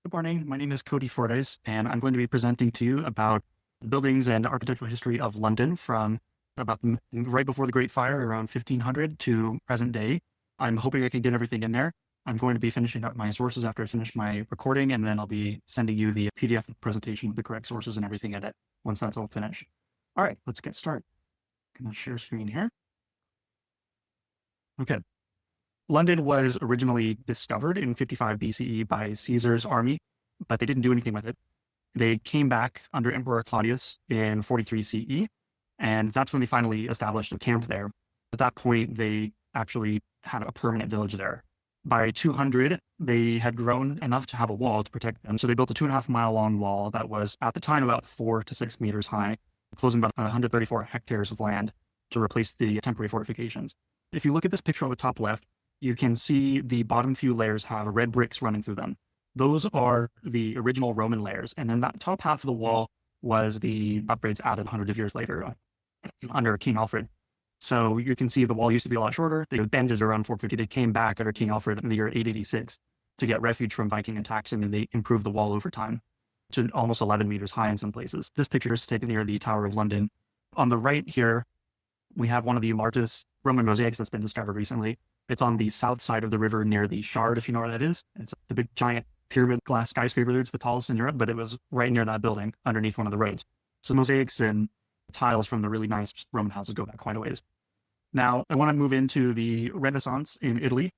Good morning. My name is Cody Fordyce, and I'm going to be presenting to you about the buildings and architectural history of London from about right before the Great Fire, around 1500 to present day. I'm hoping I can get everything in there. I'm going to be finishing up my sources after I finish my recording, and then I'll be sending you the PDF presentation with the correct sources and everything in it once that's all finished. All right, let's get started. I'm going to share screen here. Okay. London was originally discovered in 55 BCE by Caesar's army, but they didn't do anything with it. They came back under Emperor Claudius in 43 CE, and that's when they finally established a camp there. At that point, they actually had a permanent village there. By 200, they had grown enough to have a wall to protect them. So they built a 2.5 mile long wall that was at the time about 4 to 6 meters high, closing about 134 hectares of land to replace the temporary fortifications. If you look at this picture on the top left, you can see the bottom few layers have red bricks running through them. Those are the original Roman layers. And then that top half of the wall was the upgrades added hundreds of years later under King Alfred. So you can see the wall used to be a lot shorter. They bended around 450. They came back under King Alfred in the year 886 to get refuge from Viking attacks, and then they improved the wall over time to almost 11 meters high in some places. This picture is taken near the Tower of London. On the right here, we have one of the largest Roman mosaics that's been discovered recently. It's on the south side of the river near the Shard, if you know where that is. It's the big giant pyramid glass skyscraper there. It's the tallest in Europe, but it was right near that building underneath one of the roads. So mosaics and tiles from the really nice Roman houses go back quite a ways. Now, I want to move into the Renaissance in Italy.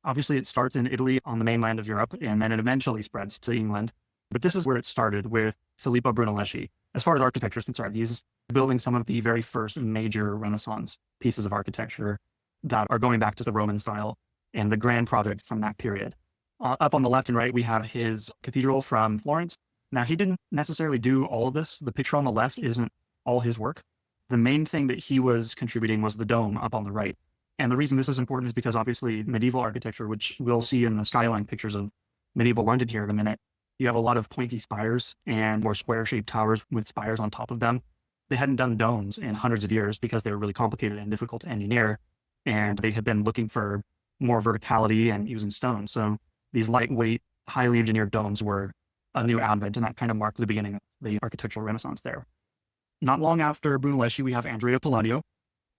Obviously, it starts in Italy on the mainland of Europe, and then it eventually spreads to England. But this is where it started with Filippo Brunelleschi. As far as architecture is concerned, he's building some of the very first major Renaissance pieces of architecture that are going back to the Roman style and the grand projects from that period. Up on the left and right, we have his cathedral from Florence. Now, he didn't necessarily do all of this. The picture on the left isn't all his work. The main thing that he was contributing was the dome up on the right. And the reason this is important is because obviously medieval architecture, which we'll see in the skyline pictures of medieval London here in a minute, you have a lot of pointy spires and more square-shaped towers with spires on top of them. They hadn't done domes in hundreds of years because they were really complicated and difficult to engineer. And they had been looking for more verticality and using stone. So these lightweight, highly engineered domes were a new advent, and that kind of marked the beginning of the architectural renaissance there. Not long after Brunelleschi, we have Andrea Palladio.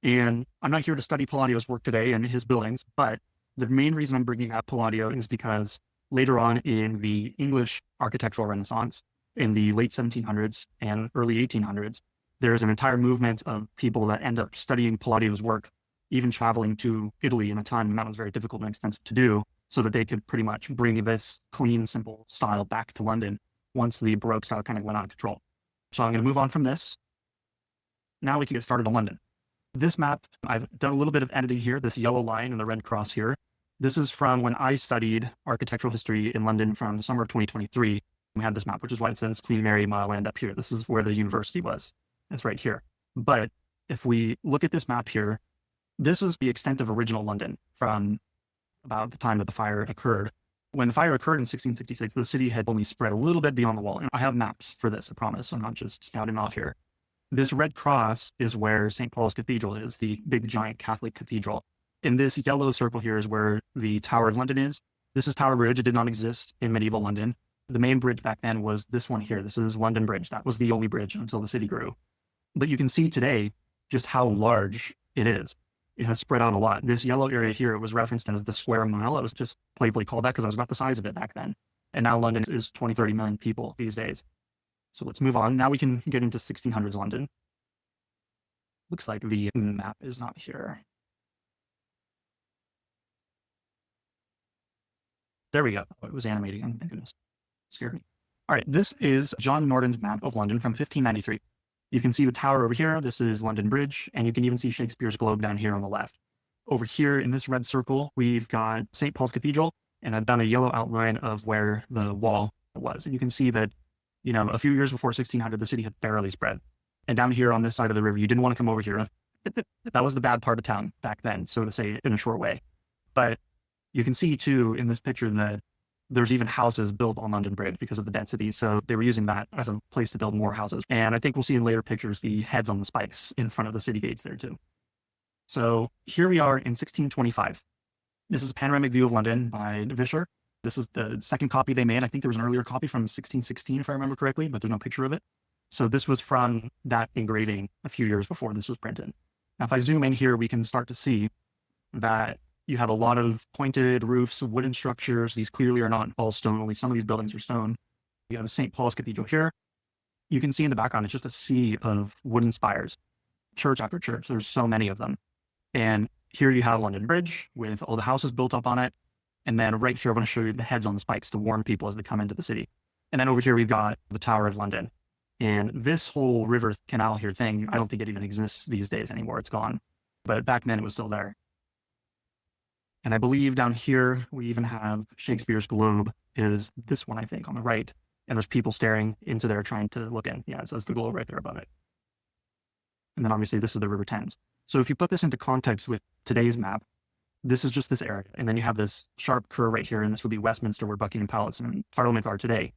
And I'm not here to study Palladio's work today and his buildings, but the main reason I'm bringing up Palladio is because later on in the English architectural renaissance, in the late 1700s and early 1800s, there's an entire movement of people that end up studying Palladio's work, even traveling to Italy in a time when that was very difficult and expensive to do, so that they could pretty much bring this clean, simple style back to London once the Baroque style kind of went out of control. So I'm going to move on from this. Now we can get started on London. This map, I've done a little bit of editing here, this yellow line and the red cross here. This is from when I studied architectural history in London from the summer of 2023. We had this map, which is why it says Queen Mary Mile End up here. This is where the university was. It's right here. But if we look at this map here, this is the extent of original London from about the time that the fire occurred. When the fire occurred in 1666, the city had only spread a little bit beyond the wall. And I have maps for this, I promise. I'm not just spouting off here. This red cross is where St. Paul's Cathedral is, the big giant Catholic cathedral. And this yellow circle here is where the Tower of London is. This is Tower Bridge. It did not exist in medieval London. The main bridge back then was this one here. This is London Bridge. That was the only bridge until the city grew. But you can see today just how large it is. It has spread out a lot. This yellow area here was referenced as the square mile. It was just playfully called that because I was about the size of it back then. And now London is 20, 30 million people these days. So let's move on. Now we can get into 1600s London. Looks like the map is not here. There we go. Oh, it was animating. Oh my goodness. It scared me. All right. This is John Norton's map of London from 1593. You can see the tower over here. This is London Bridge. And you can even see Shakespeare's Globe down here on the left. Over here in this red circle, we've got St. Paul's Cathedral. And I've done a yellow outline of where the wall was. And you can see that, you know, a few years before 1600, the city had barely spread. And down here on this side of the river, you didn't want to come over here. That was the bad part of town back then, so to say, in a short way. But you can see, too, in this picture that there's even houses built on London Bridge because of the density. So they were using that as a place to build more houses. And I think we'll see in later pictures the heads on the spikes in front of the city gates there, too. So here we are in 1625. This is a panoramic view of London by Vischer. This is the second copy they made. I think there was an earlier copy from 1616, if I remember correctly, but there's no picture of it. So this was from that engraving a few years before this was printed. Now, if I zoom in here, we can start to see that you have a lot of pointed roofs, wooden structures. These clearly are not all stone. Only some of these buildings are stone. You have St. Paul's Cathedral here. You can see in the background, it's just a sea of wooden spires, church after church. There's so many of them. And here you have London Bridge with all the houses built up on it. And then right here, I'm going to show you the heads on the spikes to warn people as they come into the city. And then over here, we've got the Tower of London. And this whole river canal here thing, I don't think it even exists these days anymore. It's gone. But back then it was still there. And I believe down here, we even have Shakespeare's Globe is this one, I think, on the right. And there's people staring into there trying to look in. Yeah, it says the Globe right there above it. And then obviously this is the River Thames. So if you put this into context with today's map, this is just this area. And then you have this sharp curve right here. And this would be Westminster, where Buckingham Palace and Parliament are today.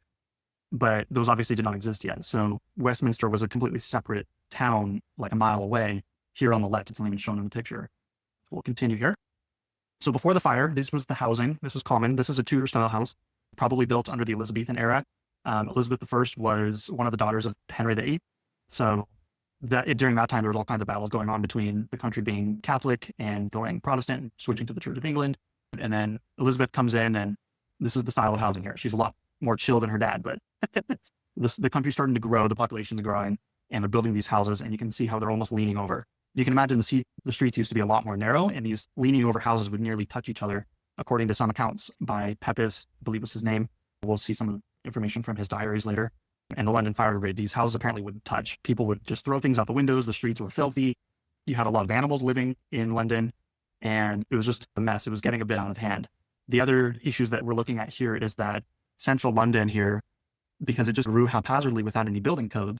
But those obviously did not exist yet. So Westminster was a completely separate town, like a mile away. Here on the left, it's not even shown in the picture. We'll continue here. So before the fire, this was the housing. This was common. This is a Tudor style house, probably built under the Elizabethan era. Elizabeth I was one of the daughters of Henry VIII. So during that time, there was all kinds of battles going on between the country being Catholic and going Protestant, switching to the Church of England. And then Elizabeth comes in, and this is the style of housing here. She's a lot more chill than her dad, but the country's starting to grow, the population's growing, and they're building these houses, and you can see how they're almost leaning over. You can imagine the streets used to be a lot more narrow, and these leaning over houses would nearly touch each other, according to some accounts by Pepys, I believe was his name. We'll see some information from his diaries later. And the London Fire Brigade, these houses apparently wouldn't touch. People would just throw things out the windows. The streets were filthy. You had a lot of animals living in London, and it was just a mess. It was getting a bit out of hand. The other issues that we're looking at here is that central London here, because it just grew haphazardly without any building codes,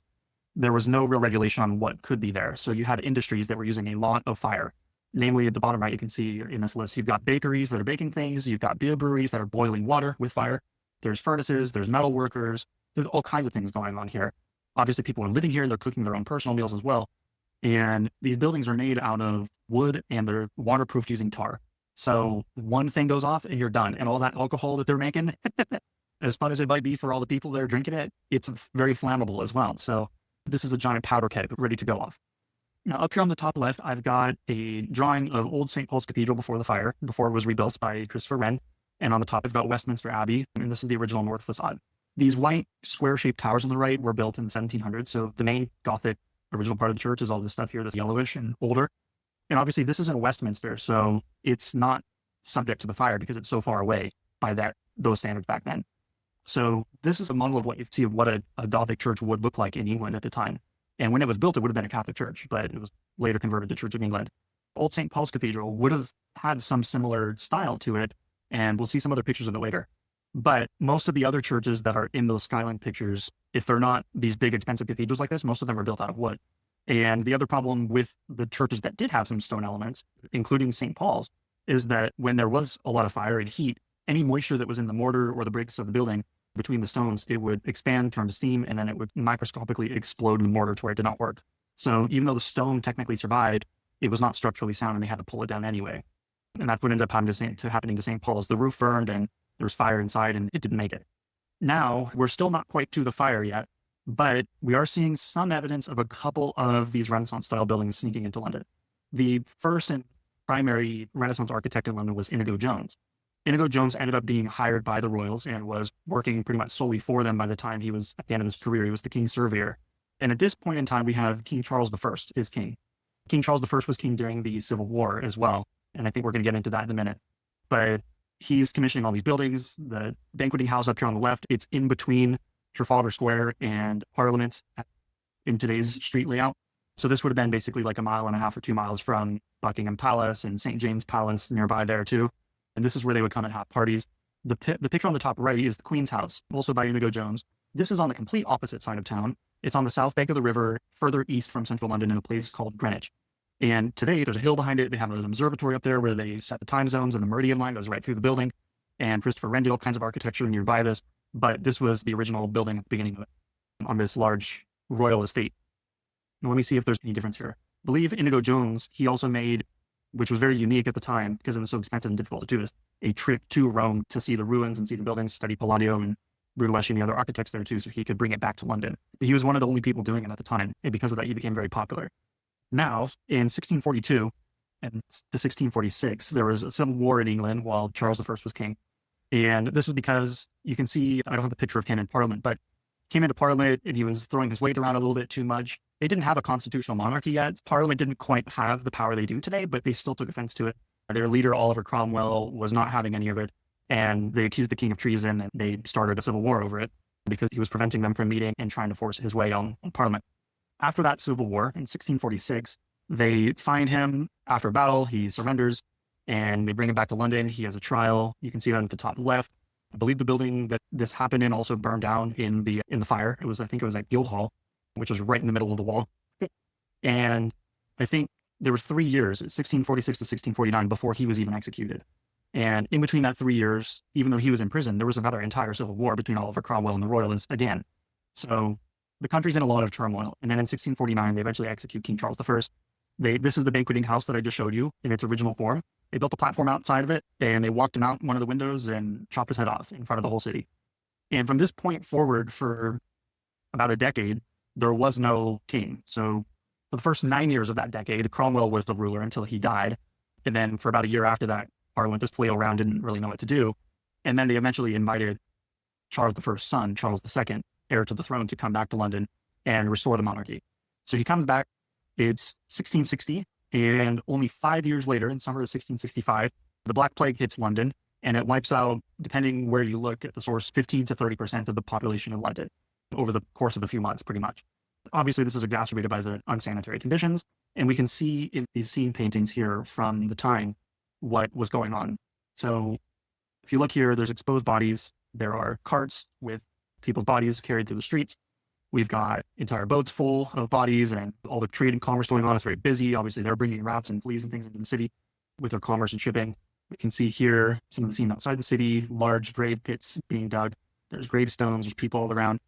there was no real regulation on what could be there. So you had industries that were using a lot of fire. Namely, at the bottom right, you can see in this list, you've got bakeries that are baking things. You've got beer breweries that are boiling water with fire. There's furnaces, there's metal workers. There's all kinds of things going on here. Obviously, people are living here. They're cooking their own personal meals as well. And these buildings are made out of wood, and they're waterproofed using tar. So one thing goes off and you're done. And all that alcohol that they're making, as fun as it might be for all the people that are drinking it, it's very flammable as well. So this is a giant powder keg ready to go off. Now, up here on the top left, I've got a drawing of old St. Paul's Cathedral before the fire, before it was rebuilt by Christopher Wren. And on the top, I've got Westminster Abbey, and this is the original north facade. These white square-shaped towers on the right were built in the 1700s. So the main Gothic original part of the church is all this stuff here that's yellowish and older. And obviously, this isn't Westminster, so it's not subject to the fire because it's so far away by those standards back then. So this is a model of what you see of what a Gothic church would look like in England at the time. And when it was built, it would have been a Catholic church, but it was later converted to Church of England. Old St. Paul's Cathedral would have had some similar style to it, and we'll see some other pictures of it later. But most of the other churches that are in those skyline pictures, if they're not these big expensive cathedrals like this, most of them are built out of wood. And the other problem with the churches that did have some stone elements, including St. Paul's, is that when there was a lot of fire and heat, any moisture that was in the mortar or the bricks of the building between the stones, it would expand, turn to steam, and then it would microscopically explode in the mortar to where it did not work. So even though the stone technically survived, it was not structurally sound and they had to pull it down anyway. And that's what ended up happening to St. Paul's. The roof burned and there was fire inside and it didn't make it. Now, we're still not quite to the fire yet, but we are seeing some evidence of a couple of these Renaissance-style buildings sneaking into London. The first and primary Renaissance architect in London was Inigo Jones. Inigo Jones ended up being hired by the royals and was working pretty much solely for them by the time he was at the end of his career. He was the king's surveyor. And at this point in time, we have King Charles I is king. King Charles I was king during the Civil War as well. And I think we're going to get into that in a minute. But he's commissioning all these buildings. The banqueting house up here on the left, it's in between Trafalgar Square and Parliament in today's street layout. So this would have been basically like 1.5 miles or 2 miles from Buckingham Palace and St. James Palace nearby there too. And this is where they would come and have parties. The picture on the top right is the Queen's House, also by Inigo Jones. This is on the complete opposite side of town. It's on the south bank of the river, further east from central London in a place called Greenwich. And today there's a hill behind it. They have an observatory up there where they set the time zones, and the meridian line goes right through the building. And Christopher Wren did all kinds of architecture nearby this. But this was the original building at the beginning of it on this large royal estate. Now let me see if there's any difference here. I believe Inigo Jones, he also made which was very unique at the time because it was so expensive and difficult to do this, a trip to Rome to see the ruins and see the buildings, study Palladio and Brunelleschi and the other architects there too, so he could bring it back to London. He was one of the only people doing it at the time, and because of that, he became very popular. Now, in 1642 and to 1646, there was a civil war in England while Charles I was king. And this was because you can see, I don't have the picture of him in Parliament, but came into Parliament and he was throwing his weight around a little bit too much. They didn't have a constitutional monarchy yet. Parliament didn't quite have the power they do today, but they still took offense to it. Their leader, Oliver Cromwell, was not having any of it. And they accused the king of treason and they started a civil war over it because he was preventing them from meeting and trying to force his way on Parliament. After that civil war in 1646, they find him after a battle. He surrenders and they bring him back to London. He has a trial. You can see that at the top left. I believe the building that this happened in also burned down in the fire. I think it was at Guildhall, which was right in the middle of the wall. And I think there was 3 years, 1646 to 1649, before he was even executed. And in between that 3 years, even though he was in prison, there was another entire civil war between Oliver Cromwell and the Royalists again. So the country's in a lot of turmoil. And then in 1649, they eventually execute King Charles I. This is the banqueting house that I just showed you in its original form. They built a platform outside of it and they walked him out one of the windows and chopped his head off in front of the whole city. And from this point forward, for about a decade, there was no king. So for the first 9 years of that decade, Cromwell was the ruler until he died. And then for about a year after that, Parliament just flailed around, didn't really know what to do. And then they eventually invited Charles I's son, Charles II, heir to the throne, to come back to London and restore the monarchy. So he comes back. It's 1660, and only 5 years later, in summer of 1665, the Black Plague hits London, and it wipes out, depending where you look at the source, 15 to 30% of the population of London over the course of a few months, pretty much. Obviously, this is exacerbated by the unsanitary conditions, and we can see in these scene paintings here from the time what was going on. So if you look here, there's exposed bodies. There are carts with people's bodies carried through the streets. We've got entire boats full of bodies and all the trade and commerce going on. It's very busy. Obviously, they're bringing rats and fleas and things into the city with their commerce and shipping. We can see here some of the scene outside the city, large grave pits being dug. There's gravestones, there's people all around.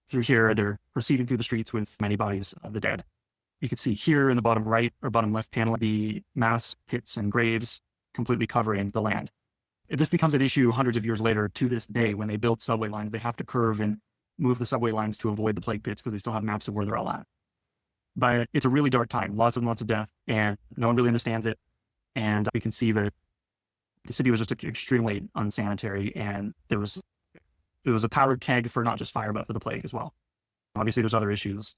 Through here, they're proceeding through the streets with many bodies of the dead. You can see here in the bottom right or bottom left panel, the mass pits and graves completely covering the land. This becomes an issue hundreds of years later to this day. When they build subway lines, they have to curve and move the subway lines to avoid the plague pits because they still have maps of where they're all at. But it's a really dark time, lots and lots of death, and no one really understands it. And we can see that the city was just extremely unsanitary, and it was a powdered keg for not just fire, but for the plague as well. Obviously, there's other issues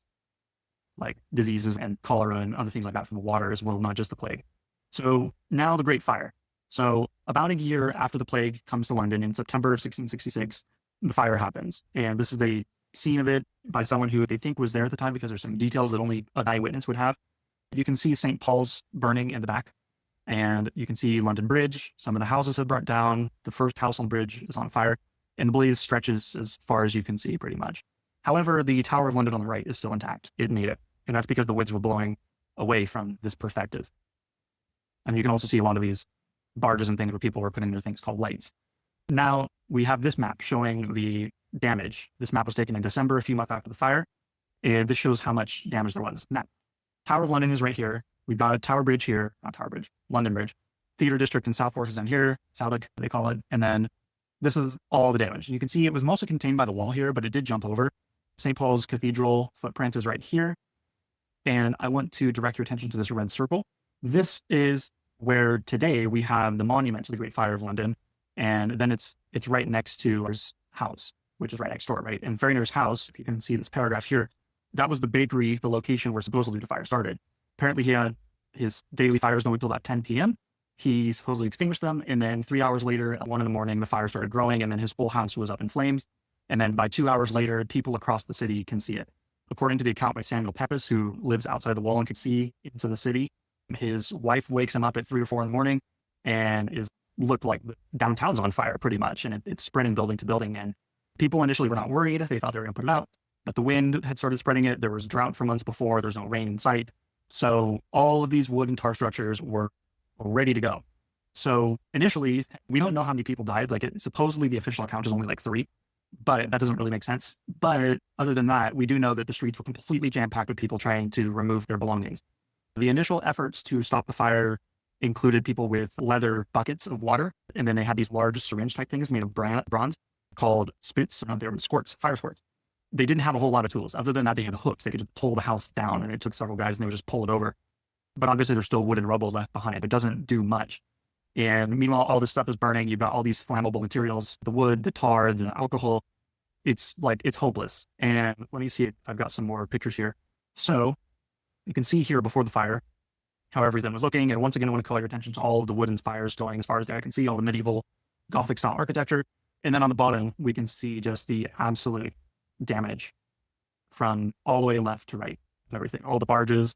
like diseases and cholera and other things like that from the water as well, not just the plague. So now the Great Fire. So about a year after the plague comes to London in September of 1666, the fire happens. And this is a scene of it by someone who they think was there at the time because there's some details that only an eyewitness would have. You can see St. Paul's burning in the back, and you can see London Bridge. Some of the houses have burnt down. The first house on the bridge is on fire, and the blaze stretches as far as you can see pretty much. However, the Tower of London on the right is still intact. It made it. And that's because the winds were blowing away from this perspective. And you can also see a lot of these barges and things where people were putting their things called lights. Now we have this map showing the damage. This map was taken in December, a few months after the fire. And this shows how much damage there was. Now, Tower of London is right here. We've got Tower Bridge here, not Tower Bridge, London Bridge. Theatre District in Southwark is down here, Southwark, they call it. And then this is all the damage. And you can see it was mostly contained by the wall here, but it did jump over. St. Paul's Cathedral footprint is right here. And I want to direct your attention to this red circle. This is where today we have the monument to the Great Fire of London. And then it's right next to his house, which is right next door, right? And Ferryner's house, if you can see this paragraph here, that was the bakery, the location where supposedly the fire started. Apparently he had his daily fires going until about 10 p.m. He supposedly extinguished them. And then 3 hours later, at 1 a.m, the fire started growing, and then his whole house was up in flames. And then by 2 hours later, people across the city can see it. According to the account by Samuel Pepys, who lives outside the wall and can see into the city, his wife wakes him up at 3 or 4 a.m. and looked like downtown's on fire pretty much. And it's spreading building to building. And people initially were not worried. They thought they were going to put it out, but the wind had started spreading it. There was drought for months before. There's no rain in sight. So all of these wood and tar structures were ready to go. So initially, we don't know how many people died. Supposedly the official account is only like 3. But that doesn't really make sense. But other than that, we do know that the streets were completely jam-packed with people trying to remove their belongings. The initial efforts to stop the fire included people with leather buckets of water. And then they had these large syringe type things made of bronze called spits. They were squirts, fire squirts. They didn't have a whole lot of tools. Other than that, they had hooks. They could just pull the house down, and it took several guys and they would just pull it over. But obviously there's still wood and rubble left behind. It doesn't do much. And meanwhile, all this stuff is burning. You've got all these flammable materials, the wood, the tar, the alcohol. It's hopeless. And let me see, I've got some more pictures here. So you can see here before the fire how everything was looking. And once again, I want to call your attention to all of the wooden spires going as far as there. I can see all the medieval Gothic style architecture. And then on the bottom, we can see just the absolute damage from all the way left to right and everything. All the barges,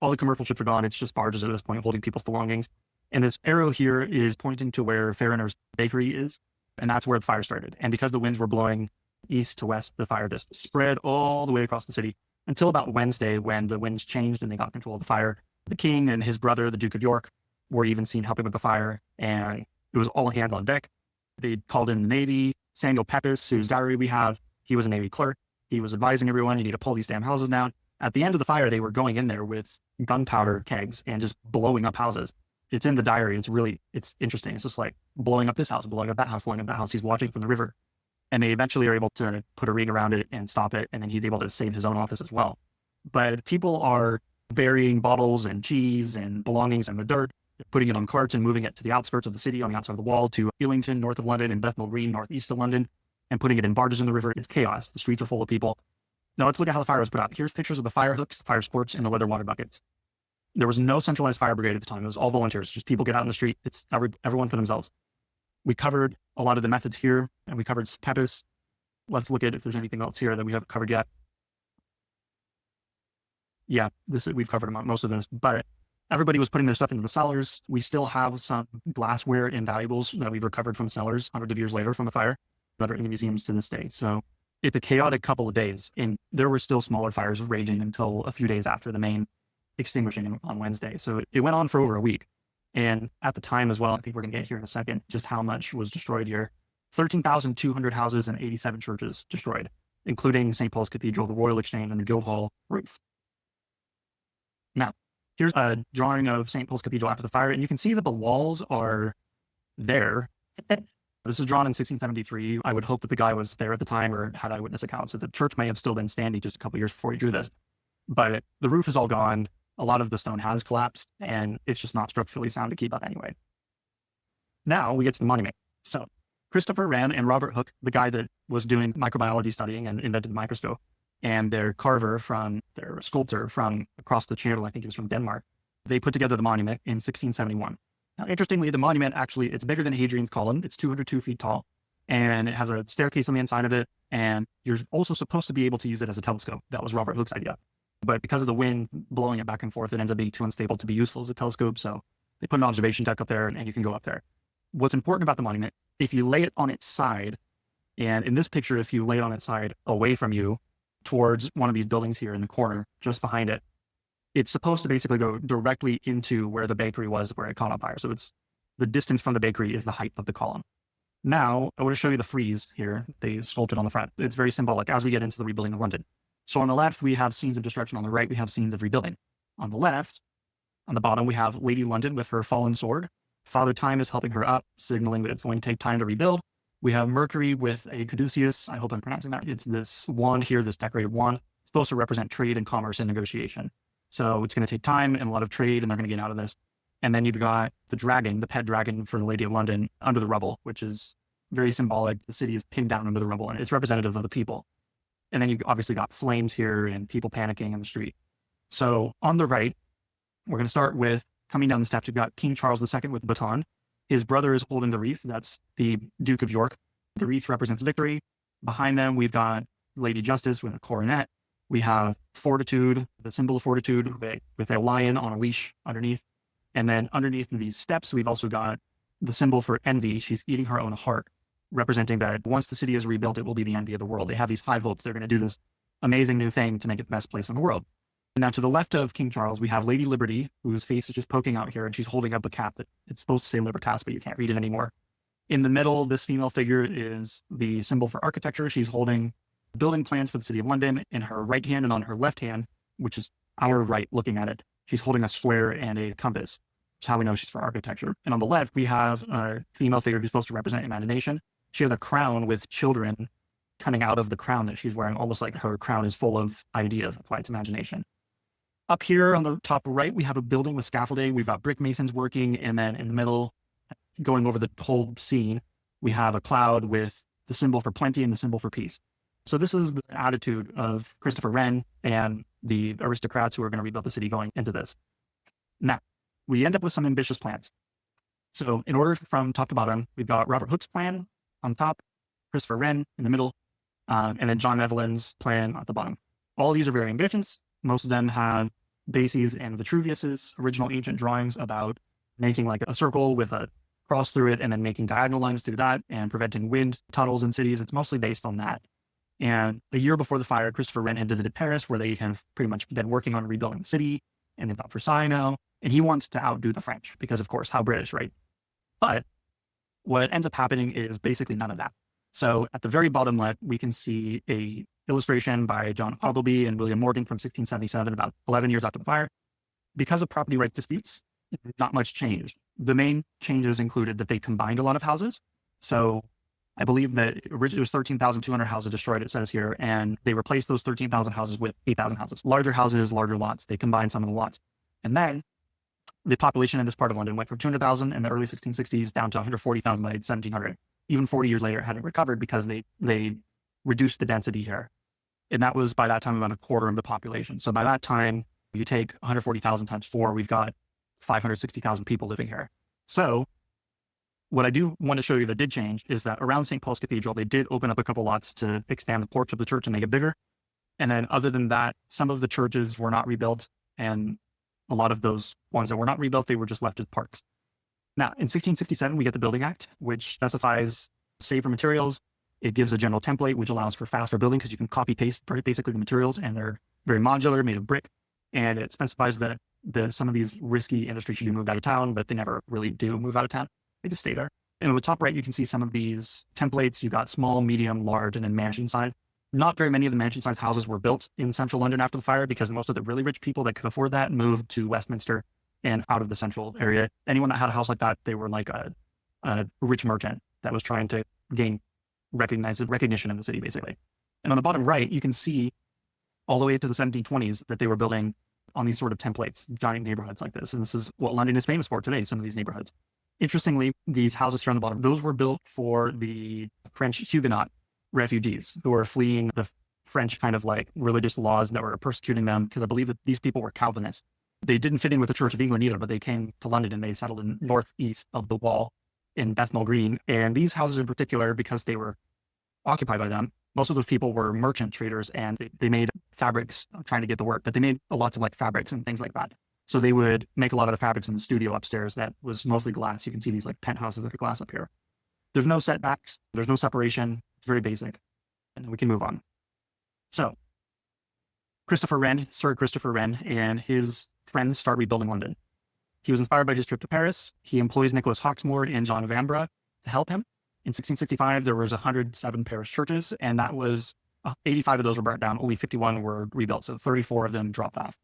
all the commercial ships are gone. It's just barges at this point holding people's belongings. And this arrow here is pointing to where Fariner's bakery is. And that's where the fire started. And because the winds were blowing east to west, the fire just spread all the way across the city until about Wednesday, when the winds changed and they got control of the fire. The king and his brother, the Duke of York, were even seen helping with the fire, and it was all hands on deck. They called in the Navy. Samuel Pepys, whose diary we have, he was a Navy clerk. He was advising everyone, you need to pull these damn houses down. At the end of the fire, they were going in there with gunpowder kegs and just blowing up houses. It's in the diary. It's interesting. It's just like blowing up this house, blowing up that house, blowing up that house. He's watching from the river. And they eventually are able to put a ring around it and stop it. And then he's able to save his own office as well. But people are burying bottles and cheese and belongings in the dirt, putting it on carts and moving it to the outskirts of the city on the outside of the wall to Islington, north of London, and Bethnal Green, northeast of London, and putting it in barges in the river. It's chaos. The streets are full of people. Now let's look at how the fire was put out. Here's pictures of the fire hooks, the fire squirts, and the leather water buckets. There was no centralized fire brigade at the time. It was all volunteers. Just people get out in the street. It's everyone for themselves. We covered a lot of the methods here, and we covered Pepys. Let's look at if there's anything else here that we haven't covered yet. Yeah, we've covered most of this, but everybody was putting their stuff into the cellars. We still have some glassware and valuables that we've recovered from cellars hundreds of years later from the fire that are in museums to this day. So it's a chaotic couple of days, and there were still smaller fires raging until a few days after the main extinguishing on Wednesday. So it went on for over a week. And at the time as well, I think we're going to get here in a second, just how much was destroyed here. 13,200 houses and 87 churches destroyed, including St. Paul's Cathedral, the Royal Exchange, and the Guildhall roof. Now, here's a drawing of St. Paul's Cathedral after the fire, and you can see that the walls are there. This was drawn in 1673. I would hope that the guy was there at the time or had eyewitness accounts. So the church may have still been standing just a couple years before he drew this. But the roof is all gone. A lot of the stone has collapsed, and it's just not structurally sound to keep up anyway. Now we get to the monument. So Christopher Wren and Robert Hooke, the guy that was doing microbiology studying and invented the microscope, and their sculptor from across the channel, I think he was from Denmark, they put together the monument in 1671. Now, interestingly, the monument it's bigger than Hadrian's column. It's 202 feet tall, and it has a staircase on the inside of it. And you're also supposed to be able to use it as a telescope. That was Robert Hooke's idea. But because of the wind blowing it back and forth, it ends up being too unstable to be useful as a telescope. So they put an observation deck up there, and you can go up there. What's important about the monument, if you lay it on its side, and in this picture, if you lay it on its side away from you towards one of these buildings here in the corner, just behind it, it's supposed to basically go directly into where the bakery was, where it caught on fire. So it's the distance from the bakery is the height of the column. Now, I want to show you the frieze here. They sculpted on the front. It's very symbolic as we get into the rebuilding of London. So on the left, we have scenes of destruction. On the right, we have scenes of rebuilding. On the left, on the bottom, we have Lady London with her fallen sword. Father Time is helping her up, signaling that it's going to take time to rebuild. We have Mercury with a caduceus. I hope I'm pronouncing that. It's this wand here, this decorated wand. It's supposed to represent trade and commerce and negotiation. So it's going to take time and a lot of trade, and they're going to get out of this. And then you've got the dragon, the pet dragon for the Lady of London under the rubble, which is very symbolic. The city is pinned down under the rubble, and it's representative of the people. And then you've obviously got flames here and people panicking in the street. So on the right, we're going to start with coming down the steps. You've got King Charles II with the baton. His brother is holding the wreath. That's the Duke of York. The wreath represents victory. Behind them, we've got Lady Justice with a coronet. We have Fortitude, the symbol of fortitude, with a lion on a leash underneath. And then underneath these steps, we've also got the symbol for envy. She's eating her own heart, representing that once the city is rebuilt, it will be the envy of the world. They have these high hopes. They're going to do this amazing new thing to make it the best place in the world. Now, to the left of King Charles, we have Lady Liberty, whose face is just poking out here, and she's holding up a cap that it's supposed to say Libertas, but you can't read it anymore. In the middle, this female figure is the symbol for architecture. She's holding building plans for the city of London in her right hand, and on her left hand, which is our right looking at it, she's holding a square and a compass. It's how we know she's for architecture. And on the left, we have a female figure who's supposed to represent imagination. She has a crown with children coming out of the crown that she's wearing, almost like her crown is full of ideas. That's why it's imagination. Up here on the top right, we have a building with scaffolding. We've got brick masons working. And then in the middle, going over the whole scene, we have a cloud with the symbol for plenty and the symbol for peace. So this is the attitude of Christopher Wren and the aristocrats who are going to rebuild the city going into this. Now, we end up with some ambitious plans. So in order from top to bottom, we've got Robert Hooke's plan on top, Christopher Wren in the middle, and then John Evelyn's plan at the bottom. All these are very ambitious. Most of them have bases in Vitruvius's original ancient drawings about making like a circle with a cross through it and then making diagonal lines through that and preventing wind tunnels in cities. It's mostly based on that. And a year before the fire, Christopher Wren had visited Paris, where they have pretty much been working on rebuilding the city, and they've got Versailles now. And he wants to outdo the French because, of course, how British, right? But what ends up happening is basically none of that. So at the very bottom left, we can see a illustration by John Ogilby and William Morgan from 1677, about 11 years after the fire. Because of property rights disputes, not much changed. The main changes included that they combined a lot of houses. So I believe that originally it was 13,200 houses destroyed, it says here, and they replaced those 13,000 houses with 8,000 houses. Larger houses, larger lots. They combined some of the lots. And then the population in this part of London went from 200,000 in the early 1660s down to 140,000 by 1700. Even 40 years later, it hadn't recovered because they reduced the density here. And that was by that time about a quarter of the population. So by that time, you take 140,000 times 4, we've got 560,000 people living here. So what I do want to show you that did change is that around St. Paul's Cathedral, they did open up a couple lots to expand the porch of the church and make it bigger. And then other than that, some of the churches were not rebuilt. And a lot of those ones that were not rebuilt, they were just left as parks. Now, in 1667, we get the Building Act, which specifies safer materials. It gives a general template, which allows for faster building because you can copy paste basically the materials, and they're very modular, made of brick. And it specifies that some of these risky industries should be moved out of town, but they never really do move out of town. They just stay there. And on the top right, you can see some of these templates. You've got small, medium, large, and then mansion size. Not very many of the mansion size houses were built in central London after the fire because most of the really rich people that could afford that moved to Westminster and out of the central area. Anyone that had a house like that, they were like a rich merchant that was trying to gain recognition in the city, basically. And on the bottom right, you can see all the way to the 1720s that they were building on these sort of templates, giant neighborhoods like this. And this is what London is famous for today, some of these neighborhoods. Interestingly, these houses here on the bottom, those were built for the French Huguenot refugees who were fleeing the French kind of like religious laws that were persecuting them, because I believe that these people were Calvinists. They didn't fit in with the Church of England either, but they came to London and they settled in northeast of the wall in Bethnal Green. And these houses in particular, because they were occupied by them, most of those people were merchant traders and they made fabrics trying to get the work, but they made lots of like fabrics and things like that. So they would make a lot of the fabrics in the studio upstairs that was mostly glass. You can see these like penthouses that are glass up here. There's no setbacks. There's no separation. It's very basic. And we can move on. So Christopher Wren, Sir Christopher Wren, and his friends start rebuilding London. He was inspired by his trip to Paris. He employs Nicholas Hawksmoor and John Vanbrugh to help him. In 1665, there was 107 parish churches, and that was 85 of those were burnt down. Only 51 were rebuilt, so 34 of them dropped off.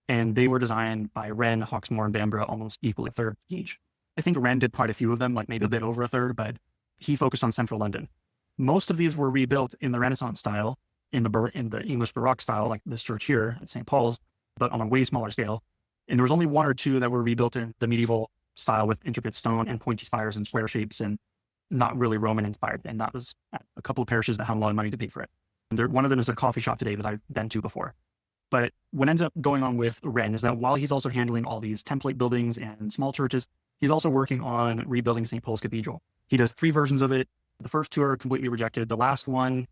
And they were designed by Wren, Hawksmoor, and Vanbrugh almost equally, a third each. I think Wren did quite a few of them, like maybe a bit over a third, but he focused on central London. Most of these were rebuilt in the Renaissance style, in the English Baroque style, like this church here at St. Paul's, but on a way smaller scale. And there was only one or two that were rebuilt in the medieval style with intricate stone and pointy spires and square shapes and not really Roman inspired. And that was a couple of parishes that had a lot of money to pay for it. And one of them is a coffee shop today that I've been to before. But what ends up going on with Wren is that while he's also handling all these template buildings and small churches, he's also working on rebuilding St. Paul's Cathedral. He does 3 versions of it. The first 2 are completely rejected. The last one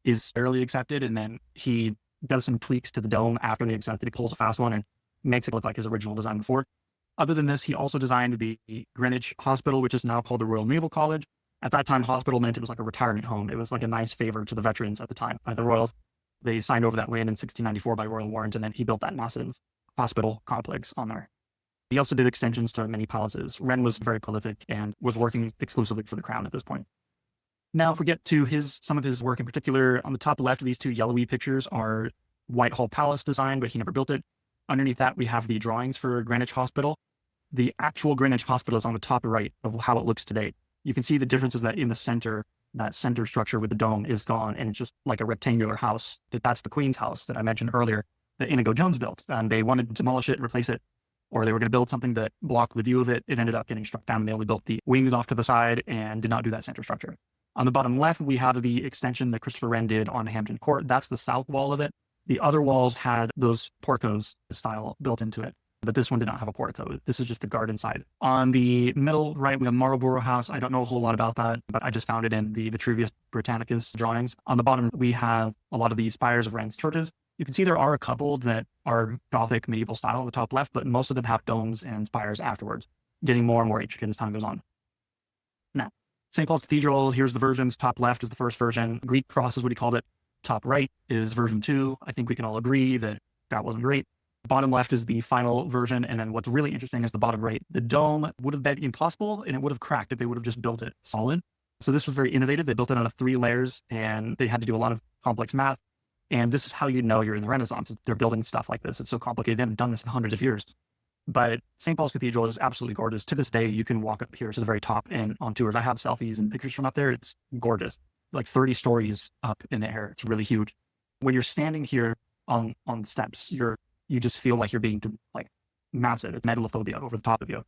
is fairly accepted. And then he does some tweaks to the dome after he accepted. He pulls a fast one and makes it look like his original design before. Other than this, he also designed the Greenwich Hospital, which is now called the Royal Naval College. At that time, hospital meant it was like a retirement home. It was like a nice favor to the veterans at the time. The Royals, they signed over that land in 1694 by royal warrant, and then he built that massive hospital complex on there. He also did extensions to many palaces. Wren was very prolific and was working exclusively for the crown at this point. Now, if we get to some of his work in particular, on the top left of these 2 yellowy pictures are Whitehall Palace design, but he never built it. Underneath that, we have the drawings for Greenwich Hospital. The actual Greenwich Hospital is on the top right of how it looks today. You can see the differences that in the center, that center structure with the dome is gone, and it's just like a rectangular house. That's the Queen's house that I mentioned earlier that Inigo Jones built, and they wanted to demolish it and replace it, or they were going to build something that blocked the view of it. It ended up getting struck down, and they only built the wings off to the side and did not do that center structure. On the bottom left, we have the extension that Christopher Wren did on Hampton Court. That's the south wall of it. The other walls had those porticos style built into it, but this one did not have a portico. This is just the garden side. On the middle right, we have Marlborough House. I don't know a whole lot about that, but I just found it in the Vitruvius Britannicus drawings. On the bottom, we have a lot of the spires of Wren's churches. You can see there are a couple that are Gothic medieval style on the top left, but most of them have domes and spires afterwards, getting more and more intricate as time goes on. Now, St. Paul's Cathedral, here's the versions. Top left is the first version. Greek cross is what he called it. Top right is version 2. I think we can all agree that that wasn't great. Bottom left is the final version. And then what's really interesting is the bottom right. The dome would have been impossible and it would have cracked if they would have just built it solid. So this was very innovative. They built it out of 3 layers and they had to do a lot of complex math. And this is how you know you're in the Renaissance. They're building stuff like this. It's so complicated. They haven't done this in hundreds of years. But St. Paul's Cathedral is absolutely gorgeous. To this day, you can walk up here to the very top and on tours. I have selfies and pictures from up there. It's gorgeous. Like 30 stories up in the air. It's really huge. When you're standing here on the steps, you just feel like you're being like massive. It's metallophobia over the top of you.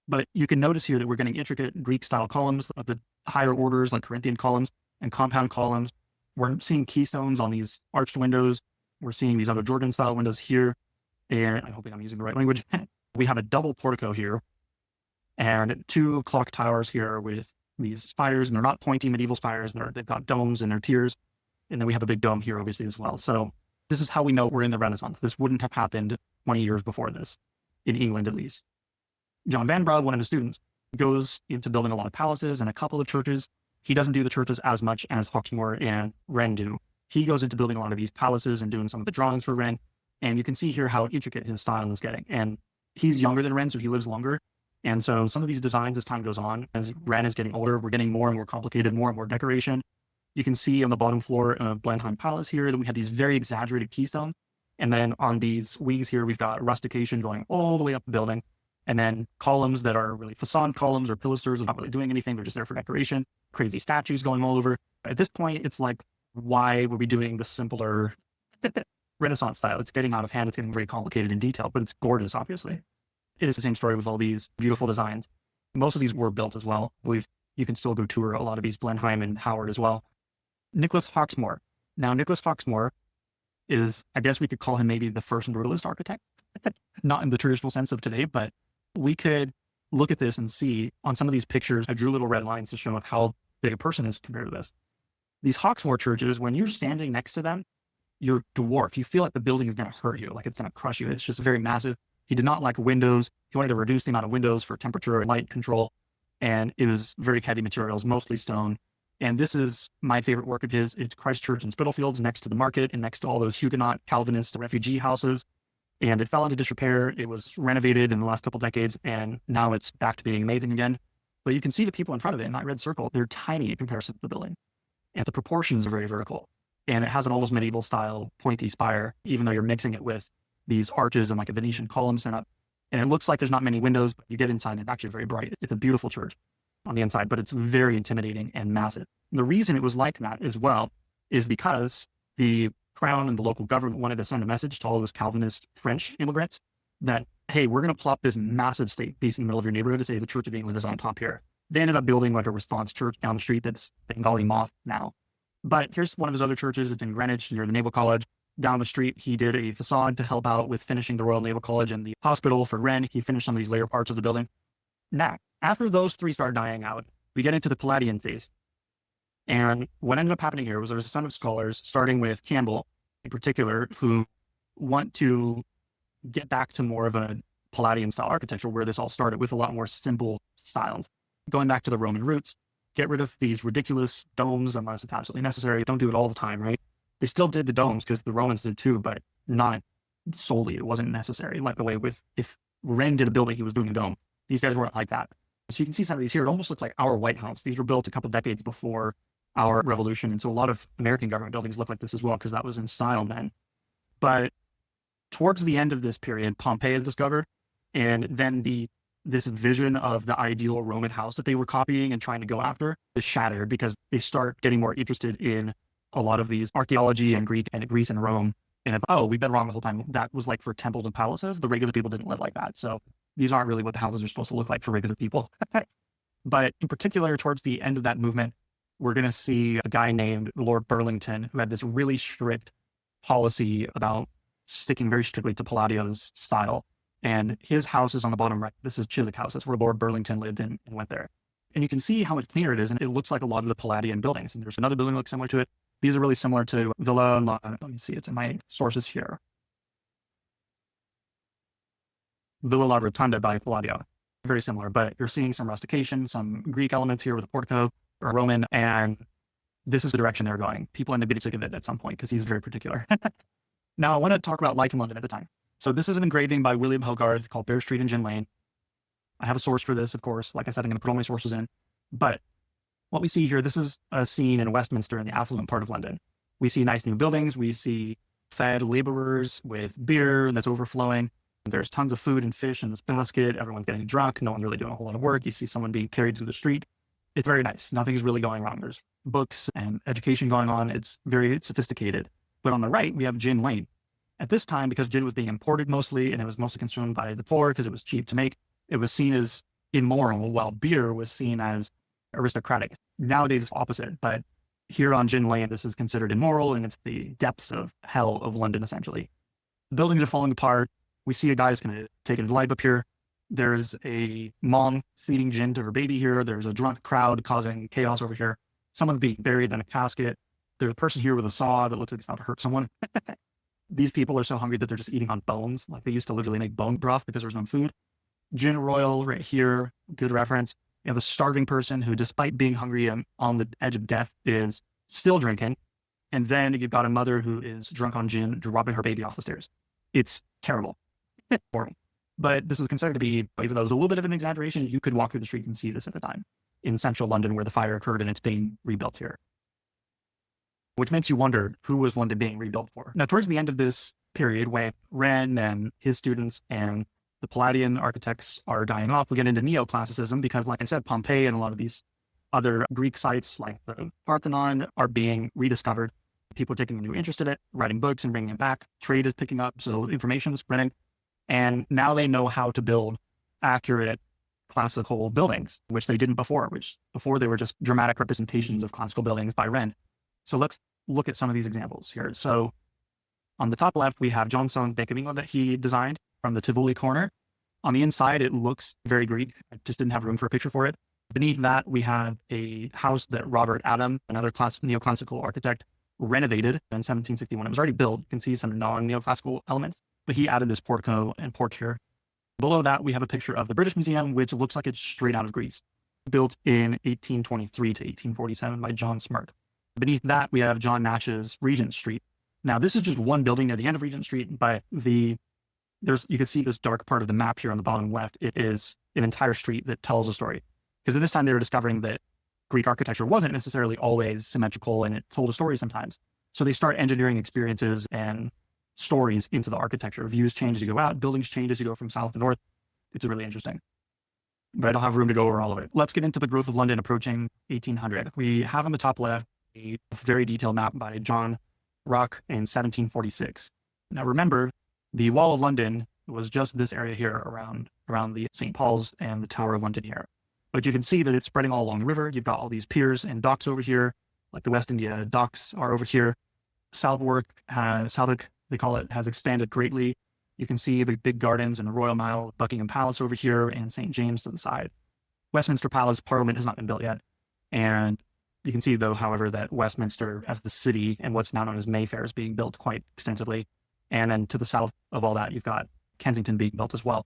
But you can notice here that we're getting intricate Greek style columns of the higher orders, like Corinthian columns and compound columns. We're seeing keystones on these arched windows. We're seeing these other Georgian style windows here. And I'm hoping I'm using the right language. We have a double portico here and 2 clock towers here with these spires, and they're not pointy medieval spires. They've got domes and they're tiers. And then we have a big dome here, obviously, as well. So this is how we know we're in the Renaissance. This wouldn't have happened 20 years before this, in England at least. John Van Brugh, one of his students, goes into building a lot of palaces and a couple of churches. He doesn't do the churches as much as Hawksmoor and Wren do. He goes into building a lot of these palaces and doing some of the drawings for Wren. And you can see here how intricate his style is getting. And he's younger than Wren, so he lives longer. And so some of these designs, as time goes on, as Wren is getting older, we're getting more and more complicated, more and more decoration. You can see on the bottom floor of Blenheim Palace here that we have these very exaggerated keystones. And then on these wings here, we've got rustication going all the way up the building. And then columns that are really facade columns or pilasters. They're not really doing anything. They're just there for decoration. Crazy statues going all over. At this point, it's like, why would we be doing the simpler Renaissance style? It's getting out of hand. It's getting very complicated in detail, but it's gorgeous, obviously. It is the same story with all these beautiful designs. Most of these were built as well. You can still go tour a lot of these, Blenheim and Howard as well. Nicholas Hawksmoor. Now, Nicholas Hawksmoor is, I guess we could call him maybe the first brutalist architect. Not in the traditional sense of today, but we could look at this and see on some of these pictures, I drew little red lines to show how big a person is compared to this. These Hawksmoor churches, when you're standing next to them, you're dwarfed. You feel like the building is going to hurt you, like it's going to crush you. It's just very massive. He did not like windows. He wanted to reduce the amount of windows for temperature and light control. And it was very heavy materials, mostly stone. And this is my favorite work of his. It's Christ Church in Spitalfields next to the market and next to all those Huguenot Calvinist refugee houses. And it fell into disrepair. It was renovated in the last couple of decades, and now it's back to being amazing again. But you can see the people in front of it in that red circle. They're tiny in comparison to the building. And the proportions are very vertical. And it has an almost medieval style pointy spire, even though you're mixing it with these arches and like a Venetian column set up. And it looks like there's not many windows, but you get inside and it's actually very bright. It's a beautiful church on the inside, but it's very intimidating and massive. The reason it was like that as well is because the Crown and the local government wanted to send a message to all those Calvinist French immigrants that, hey, we're going to plop this massive state piece in the middle of your neighborhood to say the Church of England is on top here. They ended up building like a response church down the street that's Bengali moth now. But here's one of his other churches. It's in Greenwich near the Naval College. Down the street, he did a facade to help out with finishing the Royal Naval College and the hospital for Wren. He finished some of these later parts of the building. Now, after those 3 started dying out, we get into the Palladian phase. And what ended up happening here was there was a son of scholars, starting with Campbell in particular, who want to get back to more of a Palladian style architecture where this all started with a lot more simple styles. Going back to the Roman roots, get rid of these ridiculous domes unless it's absolutely necessary. Don't do it all the time, right? They still did the domes because the Romans did too, but not solely. It wasn't necessary. Like the way if Wren did a building, he was doing a dome. These guys weren't like that. So you can see some of these here. It almost looked like our White House. These were built a couple decades before our revolution. And so a lot of American government buildings look like this as well, because that was in style then. But towards the end of this period, Pompeii is discovered. And then the this vision of the ideal Roman house that they were copying and trying to go after is shattered because they start getting more interested in a lot of these archaeology and Greece and Rome. And oh, we've been wrong the whole time. That was like for temples and palaces. The regular people didn't live like that. So these aren't really what the houses are supposed to look like for regular people. But in particular, towards the end of that movement, we're going to see a guy named Lord Burlington who had this really strict policy about sticking very strictly to Palladio's style. And his house is on the bottom right. This is Chiswick House. That's where Lord Burlington lived and went there. And you can see how much cleaner it is. And it looks like a lot of the Palladian buildings. And there's another building that looks similar to it. These are really similar to let me see, it's in my sources here. Villa La Rotunda by Palladio. Very similar, but you're seeing some rustication, some Greek elements here with a portico, or Roman, and this is the direction they're going. People end up getting sick of it at some point because he's very particular. Now, I want to talk about life in London at the time. So this is an engraving by William Hogarth called Bear Street and Gin Lane. I have a source for this, of course. Like I said, I'm going to put all my sources in. But what we see here, this is a scene in Westminster in the affluent part of London. We see nice new buildings. We see fed laborers with beer that's overflowing. There's tons of food and fish in this basket. Everyone's getting drunk. No one really doing a whole lot of work. You see someone being carried through the street. It's very nice. Nothing's really going wrong. There's books and education going on. It's very sophisticated. But on the right, we have Gin Lane. At this time, because gin was being imported mostly, and it was mostly consumed by the poor because it was cheap to make, it was seen as immoral, while beer was seen as aristocratic. Nowadays, it's opposite. But here on Gin Lane, this is considered immoral, and it's the depths of hell of London, essentially. The buildings are falling apart. We see a guy who's going to take his life up here. There's a mom feeding gin to her baby here. There's a drunk crowd causing chaos over here. Someone's being buried in a casket. There's a person here with a saw that looks like it's about to hurt someone. These people are so hungry that they're just eating on bones. Like they used to literally make bone broth because there was no food. Gin Royal right here, good reference. You have a starving person who, despite being hungry and on the edge of death, is still drinking. And then you've got a mother who is drunk on gin, dropping her baby off the stairs. It's terrible. Horrible. But this was considered to be, even though it was a little bit of an exaggeration, you could walk through the streets and see this at the time in central London where the fire occurred and it's being rebuilt here. Which makes you wonder, who was London being rebuilt for? Now, towards the end of this period, when Wren and his students and the Palladian architects are dying off, we get into neoclassicism because, like I said, Pompeii and a lot of these other Greek sites like the Parthenon are being rediscovered. People are taking a new interest in it, writing books and bringing it back. Trade is picking up, so information is spreading. And now they know how to build accurate classical buildings, which they didn't before, which before they were just dramatic representations of classical buildings by Wren. So let's look at some of these examples here. So on the top left, we have Johnstone's Bank of England that he designed from the Tivoli corner. On the inside, it looks very Greek. I just didn't have room for a picture for it. Beneath that, we have a house that Robert Adam, another neoclassical architect, renovated in 1761. It was already built. You can see some non-neoclassical elements, but he added this portico and porch here. Below that, we have a picture of the British Museum, which looks like it's straight out of Greece, built in 1823 to 1847 by John Smirke. Beneath that, we have John Nash's Regent Street. Now, this is just one building near the end of Regent Street, but you can see this dark part of the map here on the bottom left. It is an entire street that tells a story. Because at this time, they were discovering that Greek architecture wasn't necessarily always symmetrical and it told a story sometimes. So they start engineering experiences and stories into the architecture. Views change as you go out, buildings change as you go from south to north. It's really interesting. But I don't have room to go over all of it. Let's get into the growth of London approaching 1800. We have on the top left a very detailed map by John Rock in 1746. Now remember, the Wall of London was just this area here around the St. Paul's and the Tower of London here. But you can see that it's spreading all along the river. You've got all these piers and docks over here, like the West India docks are over here. Southwark, they call it, has expanded greatly. You can see the big gardens and the Royal Mile, Buckingham Palace over here, and St. James to the side. Westminster Palace, Parliament has not been built yet. And you can see, though, however, that Westminster as the city and what's now known as Mayfair is being built quite extensively. And then to the south of all that, you've got Kensington being built as well.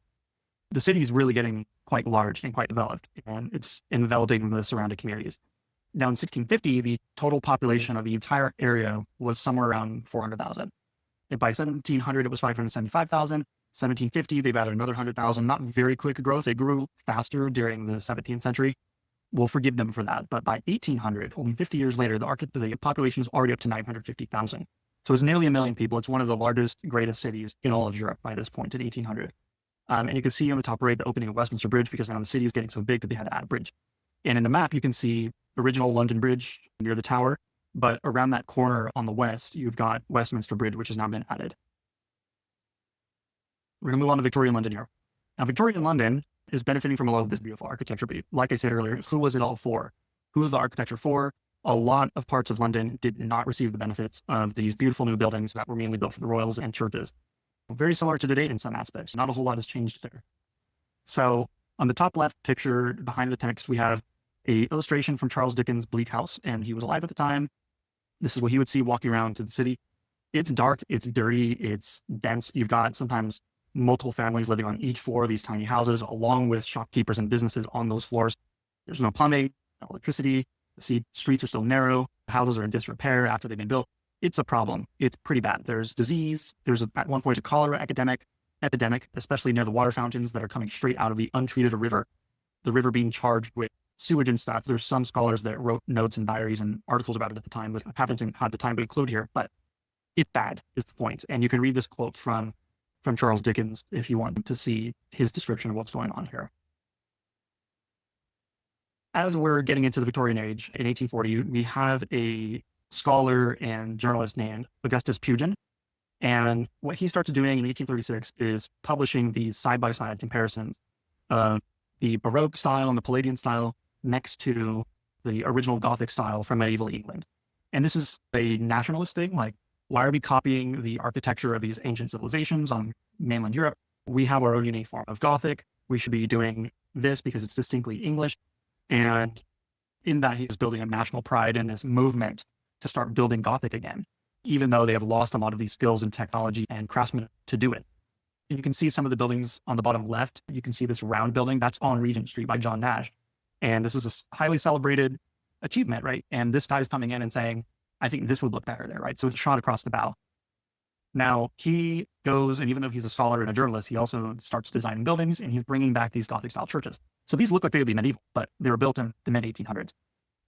The city is really getting quite large and quite developed, and it's enveloping the surrounding communities. Now, in 1650, the total population of the entire area was somewhere around 400,000. And by 1700, it was 575,000. 1750, they've added another 100,000. Not very quick growth. They grew faster during the 17th century. We'll forgive them for that. But by 1800, only 50 years later, the population is already up to 950,000. So it's nearly 1 million people. It's one of the largest, greatest cities in all of Europe by this point in 1800. And you can see on the top right the opening of Westminster Bridge, because now the city is getting so big that they had to add a bridge. And in the map, you can see original London Bridge near the tower, but around that corner on the west, you've got Westminster Bridge, which has now been added. We're going to move on to Victorian London here. Now, Victorian London is benefiting from a lot of this beautiful architecture, but like I said earlier, who was it all for? Who was the architecture for? A lot of parts of London did not receive the benefits of these beautiful new buildings that were mainly built for the royals and churches. Very similar to today in some aspects. Not a whole lot has changed there. So on the top left picture behind the text, we have an illustration from Charles Dickens' Bleak House, and he was alive at the time. This is what he would see walking around to the city. It's dark, it's dirty, it's dense. You've got sometimes multiple families living on each floor of these tiny houses, along with shopkeepers and businesses on those floors. There's no plumbing, no electricity. The streets are still narrow. Houses are in disrepair after they've been built. It's a problem. It's pretty bad. There's disease. There's at one point a cholera epidemic, especially near the water fountains that are coming straight out of the untreated river. The river being charged with sewage and stuff. There's some scholars that wrote notes and diaries and articles about it at the time, but I haven't had the time to include here. But it's bad is the point. And you can read this quote from Charles Dickens if you want to see his description of what's going on here. As we're getting into the Victorian age, in 1840, we have a scholar and journalist named Augustus Pugin. And what he starts doing in 1836 is publishing these side-by-side comparisons of the Baroque style and the Palladian style next to the original Gothic style from medieval England. And this is a nationalist thing, like, why are we copying the architecture of these ancient civilizations on mainland Europe? We have our own unique form of Gothic. We should be doing this because it's distinctly English. And in that, he's building a national pride in this movement to start building Gothic again, even though they have lost a lot of these skills and technology and craftsmen to do it. And you can see some of the buildings on the bottom left. You can see this round building that's on Regent Street by John Nash. And this is a highly celebrated achievement, right? And this guy's coming in and saying, I think this would look better there, right? So it's shot across the bow. Now he goes, and even though he's a scholar and a journalist, he also starts designing buildings, and he's bringing back these Gothic style churches. So these look like they would be medieval, but they were built in the mid 1800s.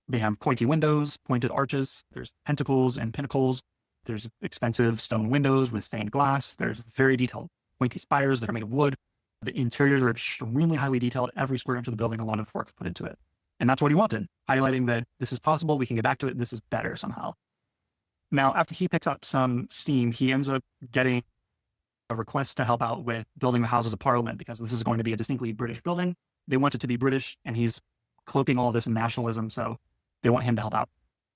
They have pointy windows, pointed arches. There's pentacles and pinnacles. There's expensive stone windows with stained glass. There's very detailed pointy spires that are made of wood. The interiors are extremely highly detailed. Every square inch of the building, a lot of work put into it. And that's what he wanted, highlighting that this is possible. We can get back to it. This is better somehow. Now, after he picks up some steam, he ends up getting a request to help out with building the Houses of Parliament, because this is going to be a distinctly British building. They want it to be British, and he's cloaking all this in nationalism, so they want him to help out.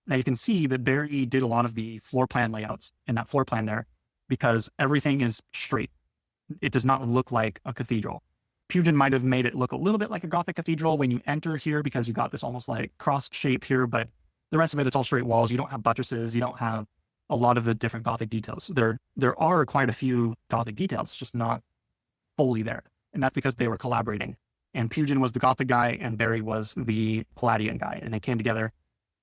Now you can see that Barry did a lot of the floor plan layouts in that floor plan there, because everything is straight. It does not look like a cathedral. Pugin might have made it look a little bit like a Gothic cathedral when you enter here, because you got this almost like cross shape here, but the rest of it, it's all straight walls. You don't have buttresses. You don't have a lot of the different Gothic details. There are quite a few Gothic details, just not fully there. And that's because they were collaborating. And Pugin was the Gothic guy, and Barry was the Palladian guy. And they came together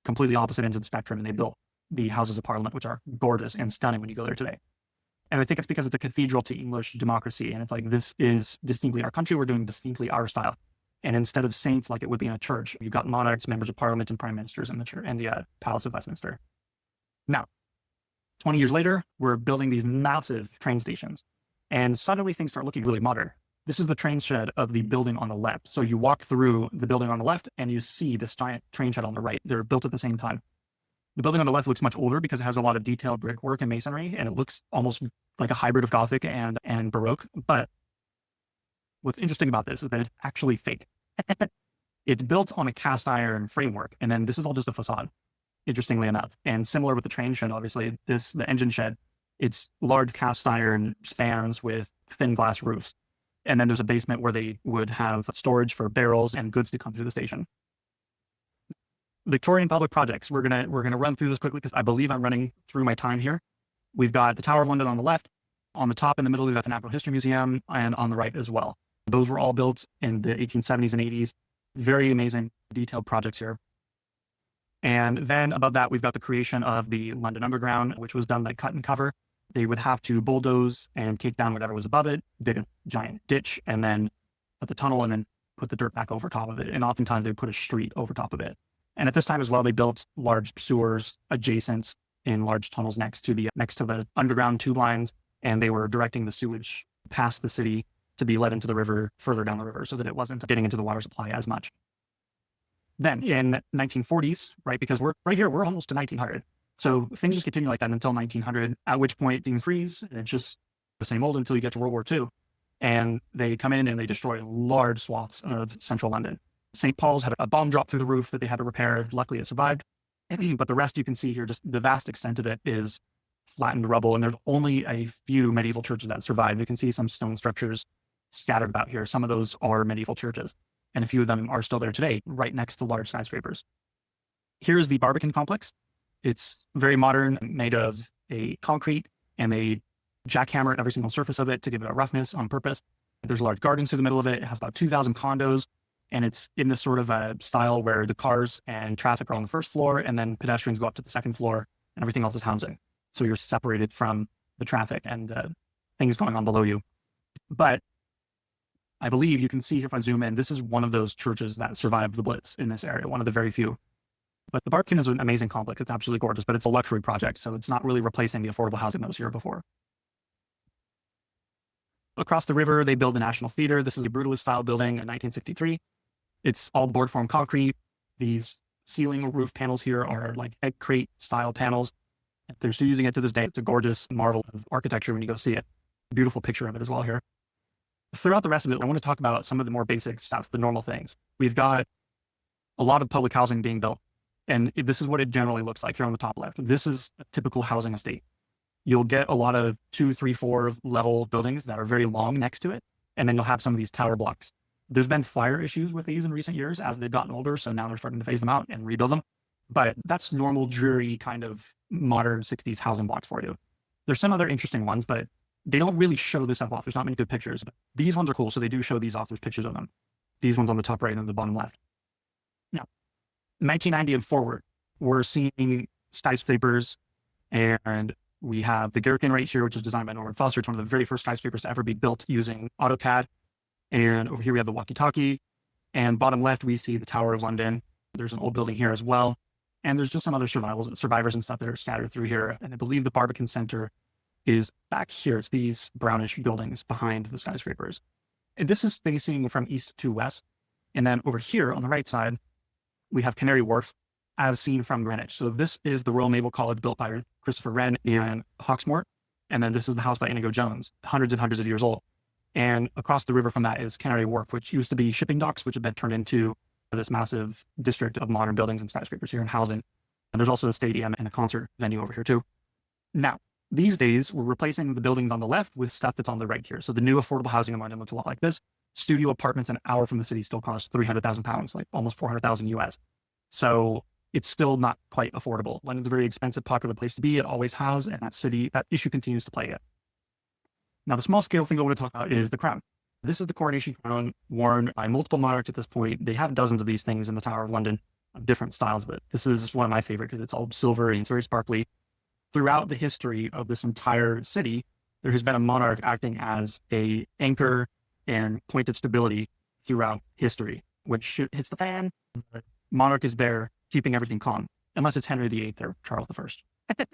completely opposite ends of the spectrum, and they built the Houses of Parliament, which are gorgeous and stunning when you go there today. And I think it's because it's a cathedral to English democracy. And it's like, this is distinctly our country. We're doing distinctly our style. And instead of saints like it would be in a church, you've got monarchs, members of parliament, and prime ministers in the church and the Palace of Westminster. Now, 20 years later, we're building these massive train stations. And suddenly things start looking really modern. This is the train shed of the building on the left. So you walk through the building on the left and you see this giant train shed on the right. They're built at the same time. The building on the left looks much older because it has a lot of detailed brickwork and masonry, and it looks almost like a hybrid of Gothic and Baroque. But what's interesting about this is that it's actually fake. It's built on a cast iron framework, and then this is all just a facade, interestingly enough. And similar with the train shed, obviously, the engine shed, it's large cast iron spans with thin glass roofs. And then there's a basement where they would have storage for barrels and goods to come through the station. Victorian public projects. We're gonna run through this quickly because I believe I'm running through my time here. We've got the Tower of London on the left. On the top in the middle, we've got the Natural History Museum, and on the right as well. Those were all built in the 1870s and 80s. Very amazing, detailed projects here. And then above that, we've got the creation of the London Underground, which was done by cut and cover. They would have to bulldoze and take down whatever was above it, dig a giant ditch, and then put the tunnel and then put the dirt back over top of it. And oftentimes they would put a street over top of it. And at this time as well, they built large sewers adjacent in large tunnels next to the underground tube lines. And they were directing the sewage past the city to be let into the river further down the river so that it wasn't getting into the water supply as much. Then in 1940s, right, because we're right here, we're almost to 1900. So things just continue like that until 1900, at which point things freeze and it's just the same old until you get to World War II. And they come in and they destroy large swaths of central London. St. Paul's had a bomb drop through the roof that they had to repair. Luckily, it survived. But the rest you can see here, just the vast extent of it is flattened rubble. And there's only a few medieval churches that survive. You can see some stone structures scattered about here. Some of those are medieval churches, and a few of them are still there today, right next to large skyscrapers. Here's the Barbican complex. It's very modern, made of a concrete, and they jackhammer at every single surface of it to give it a roughness on purpose. There's large gardens through the middle of it. It has about 2,000 condos, and it's in this sort of a style where the cars and traffic are on the first floor, and then pedestrians go up to the second floor, and everything else is housing. So you're separated from the traffic and things going on below you. But I believe you can see here if I zoom in, this is one of those churches that survived the Blitz in this area, one of the very few. But the Barbican is an amazing complex. It's absolutely gorgeous, but it's a luxury project, so it's not really replacing the affordable housing that was here before. Across the river, they build the National Theater. This is a brutalist style building in 1963. It's all board form concrete. These ceiling roof panels here are like egg crate style panels. They're still using it to this day. It's a gorgeous marvel of architecture when you go see it. Beautiful picture of it as well here. Throughout the rest of it, I want to talk about some of the more basic stuff, the normal things. We've got a lot of public housing being built. And this is what it generally looks like here on the top left. This is a typical housing estate. You'll get a lot of 2, 3, 4 level buildings that are very long next to it. And then you'll have some of these tower blocks. There's been fire issues with these in recent years as they've gotten older. So now they're starting to phase them out and rebuild them. But that's normal, dreary kind of modern 60s housing blocks for you. There's some other interesting ones, but they don't really show this stuff off. There's not many good pictures. But these ones are cool. So they do show these off. There's pictures of them. These ones on the top right and the bottom left. Now, 1990 and forward, we're seeing skyscrapers, and we have the Gherkin right here, which was designed by Norman Foster. It's one of the very first skyscrapers to ever be built using AutoCAD. And over here we have the walkie-talkie, and bottom left, we see the Tower of London. There's an old building here as well. And there's just some other survivors and stuff that are scattered through here. And I believe the Barbican Center is back here. It's these brownish buildings behind the skyscrapers. And this is facing from east to west. And then over here on the right side, we have Canary Wharf as seen from Greenwich. So this is the Royal Naval College built by Christopher Wren and Hawksmoor. And then this is the house by Inigo Jones, hundreds and hundreds of years old. And across the river from that is Canary Wharf, which used to be shipping docks, which have been turned into this massive district of modern buildings and skyscrapers here in Howden. And there's also a stadium and a concert venue over here too. Now, these days, we're replacing the buildings on the left with stuff that's on the right here. So the new affordable housing in London looks a lot like this. Studio apartments an hour from the city still cost £300,000, like almost 400,000 US. So it's still not quite affordable. London's a very expensive, popular place to be. It always has, and that issue continues to play it. Now, the small scale thing I want to talk about is the crown. This is the coronation crown worn by multiple monarchs at this point. They have dozens of these things in the Tower of London, of different styles, but this is one of my favorite because it's all silver and it's very sparkly. Throughout the history of this entire city, there has been a monarch acting as an anchor and point of stability throughout history. When shit hits the fan, the monarch is there keeping everything calm, unless it's Henry VIII or Charles I.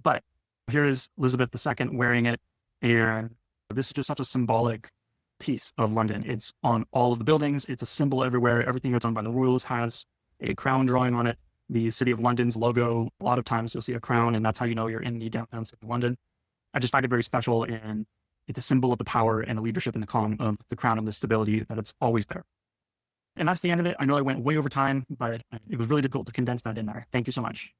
But here is Elizabeth II wearing it, and this is just such a symbolic piece of London. It's on all of the buildings. It's a symbol everywhere. Everything that's owned by the royals has a crown drawing on it. The City of London's logo, a lot of times you'll see a crown, and that's how you know you're in the downtown city of London. I just find it very special, and it's a symbol of the power and the leadership and the calm of the crown and the stability that it's always there. And that's the end of it. I know I went way over time, but it was really difficult to condense that in there. Thank you so much.